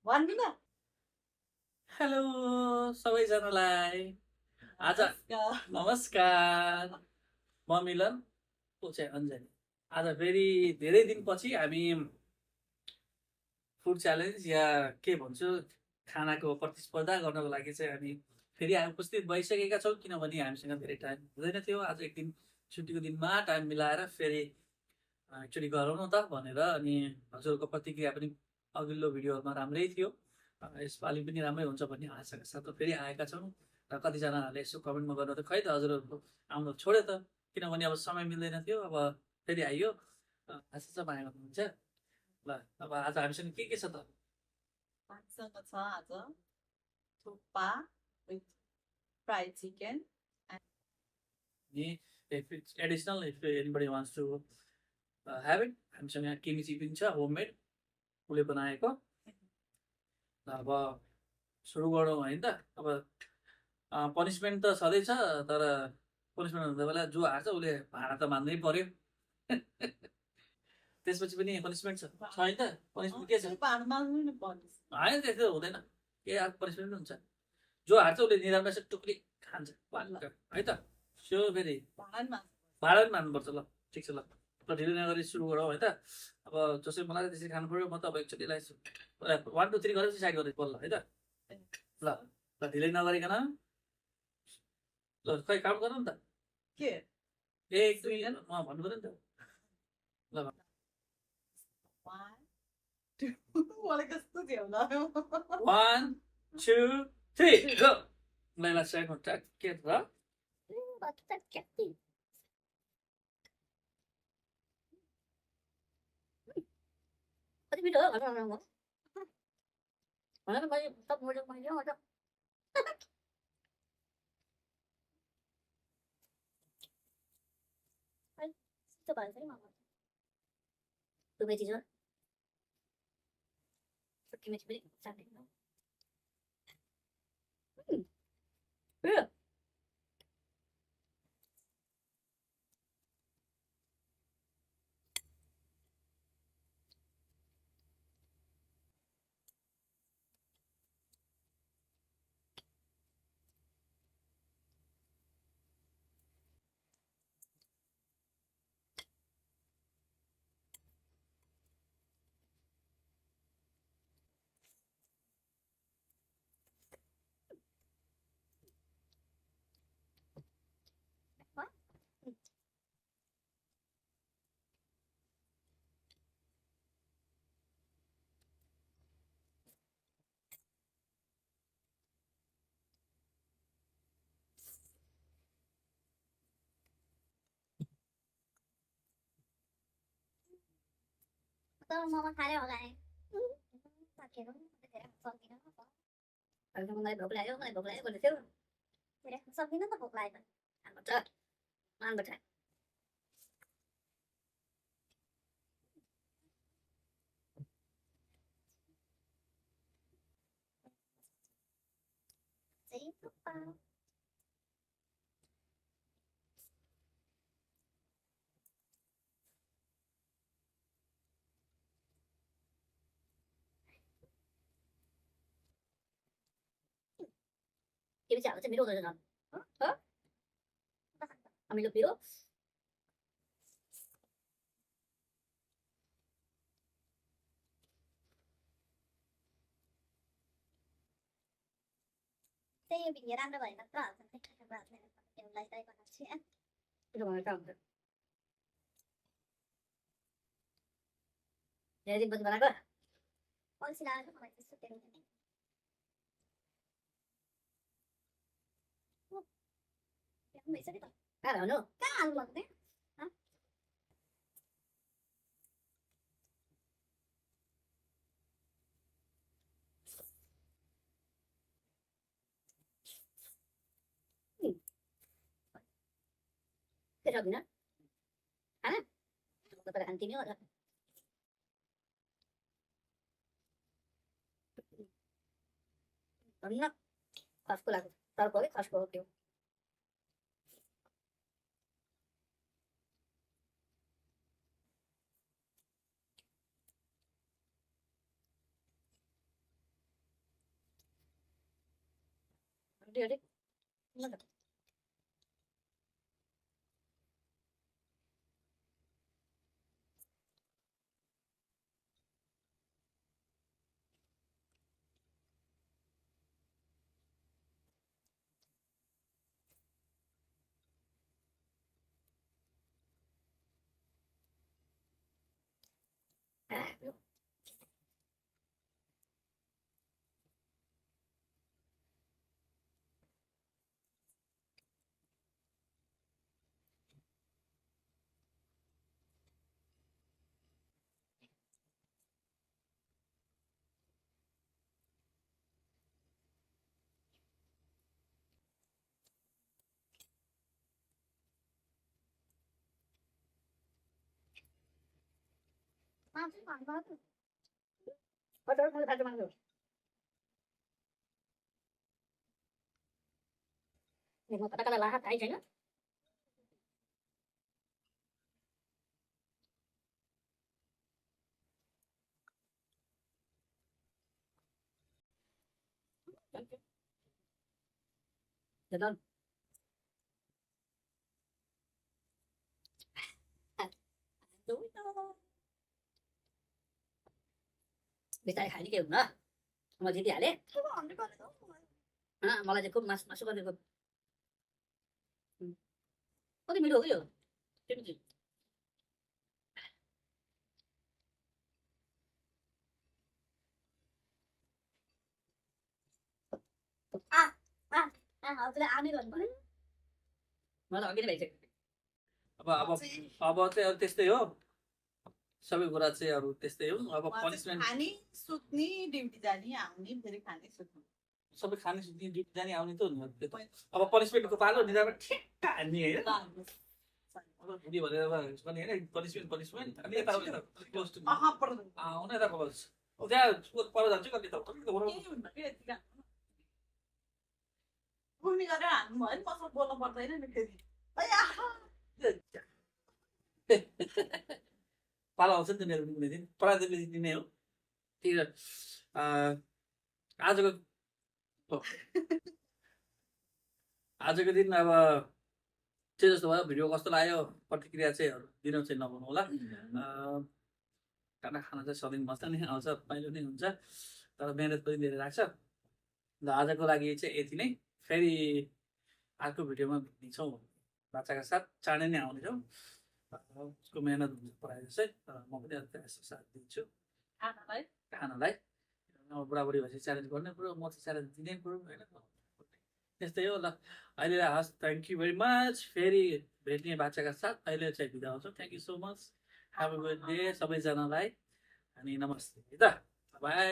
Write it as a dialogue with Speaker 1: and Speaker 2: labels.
Speaker 1: भन्दिनँ।
Speaker 2: हेलो सबैजनालाई। आज
Speaker 1: नमस्कार।
Speaker 2: नमस्कार। म मिलन, ऊ चाहिँ अञ्जनी। आज फेरि धेरै दिनपछि हामी फुड च्यालेन्ज या के भन्छु खानाको प्रतिस्पर्धा गर्नको लागि चाहिँ हामी फेरि उपस्थित भइसकेका छौँ, किनभने हामीसँग धेरै टाइम हुँदैन थियो। आज एक दिन छुट्टीको दिनमा टाइम मिलाएर फेरि एकचोटि गरौँ न त भनेर। अनि हजुरको प्रतिक्रिया पनि अघिल्लो भिडियोमा राम्रै थियो, यसपालि पनि राम्रै हुन्छ भन्ने आशाका साथ फेरि आएका छौँ। र कतिजनाहरूले यसो कमेन्टमा गर्नु त खै त हजुरहरूको आउनु छोड्यो त, किनभने अब समय मिल्दैन थियो। अब फेरि आइयो, आशा छ माया गर्नुहुन्छ। ल अब आज हामीसँग के छ त?
Speaker 1: हामीसँग छ आज thukpa with fried chicken.
Speaker 2: If it's additional, if anybody wants to have it, हामीसँग किमी चिकन छ, होममेड, उसले बनाएको। अब सुरु गरौँ है त। अब पनिसमेन्ट त छँदैछ, तर पनिसमेन्ट हुँदा बेला जो हार्छ उसले भाँडा त मान्नै पर्यो। त्यसपछि पनि पनिसमेन्ट छ है त? पनिसमेन्ट के छ? होइन त्यस्तो हुँदैन, के पनिसमेन्ट हुन्छ। जो हार्छ उसले निरामिष टुक्री खान्छ है त। स्यो फेरि भाडा पनि मान्नुपर्छ। ल ठिक छ, ल ल ढिलो नगरी सुरु गरौँ है त। अब जसरी मलाई त्यसरी खानु पऱ्यो, म त अब एकचोटिलाई 1 2 3 गरेर डिसाइड गरेँ बल्ल है त। ल ल ढिलै नगरिकन ल खै काउन्ट गरौँ त।
Speaker 1: के
Speaker 2: 1 2 भन्नु पऱ्यो नि त। ल 1 2 3 गो। ल साइडमा ट्र्याक के छ?
Speaker 3: कति मिठो हो भनेर मैले सब मोडल मैले हो त त्यो भन्छ नि मामा तु बेटी जो सबै मिठो पनि साथै न त मोमो खाएर होला है साथीहरु धेरै सक्दिन अहिले मलाई भोक लाग्यो भन्दै थियो धेरै सक्दिन त भोक लाग्यो त मान्नुपर्छ चाहिँ थुक्पा के bisa चाहिँ मेरो हुँदैन ह अमिलो पिरो त्यही भिडियो राम्रो भयो मात्र एउटालाई ट्राई गर्न छु त्यो भनेर त हुन्छ धेरै दिन पछि बनाएको अल्छी लाग्यो मलाई त्यस्तो टेन्सन नि भइसक्यो त कहाँ भन्नु कहाँ हाल्नु लाग्ने के सक्दिन खाना तपाईँ खान तिमी हो त भन्न खसको लाग्यो तर्को है खसको हो त्यो Đi đi. Nó được. À, được. Mang chứ còn có. Có đâu có thay mang được. Nhưng mà katakanlah lahat ay dyan. Được. Đúng rồi. Bisa खाने के हुन्न म जितिहालेँ मलाई चाहिँ खुब मासु गरेको कति मिठो हो कि यो त्यो हजुरले आउने गर्नु पर्यो म त अघि नै भइसक्यो
Speaker 2: अब अब अब चाहिँ अब त्यस्तै हो सबै कुरा चाहिँ अरू त्यस्तै हो अब पनिसमेन्ट
Speaker 1: खाने सुत्ने ड्युटी जाने आउने फेरि खाने सुत्ने
Speaker 2: सबै खाने सुत्ने ड्युटी जाने आउने त हो नि त्यो त। अब पनिसमेन्टको पालो नि अब ठिक्क हान्ने होइन अब भुडी भनेर पनि होइन पनिसमेन्ट अनि यता क्लोज टु आउन यता बस त्यहाँ पर जान्छु कति त
Speaker 1: गुनी गरेर हान्नु भयो नि मसँग बोल्नु पर्दैन नि फेरि
Speaker 2: पालो आउँछ नि त मेरो कुनै दिन परादेवी दिने हो त्यही आजको दिन अब चाहिँ जस्तो भयो भिडियो कस्तो लाग्यो प्रतिक्रिया चाहिँ दिन चाहिँ नभन्नु होला खाना खान चाहिँ सधैँ मजा नै आउँछ रमाइलो नै हुन्छ तर मेहनत पनि धेरै लाग्छ ल आजको लागि चाहिँ यति नै फेरि अर्को भिडियोमा भेट्नेछौँ बाचाका साथ चाँडै नै आउनेछौँ उसको मेहनत हुन्छ पढाइ चाहिँ म पनि यस्तो साथ दिन्छु खानालाई अब बुढाबुढी भएपछि च्यालेन्ज गर्नै पऱ्यो म चाहिँ च्यालेन्ज दिनै पऱ्यो होइन त्यस्तै हो ल अहिले हस् थ्याङ्क यू भेरी मच फेरि भेट्ने बाचाका साथ अहिले चाहिँ बिदा हुन्छौँ thank you so much have a good day सबैजनालाई अनि नमस्ते है त बाई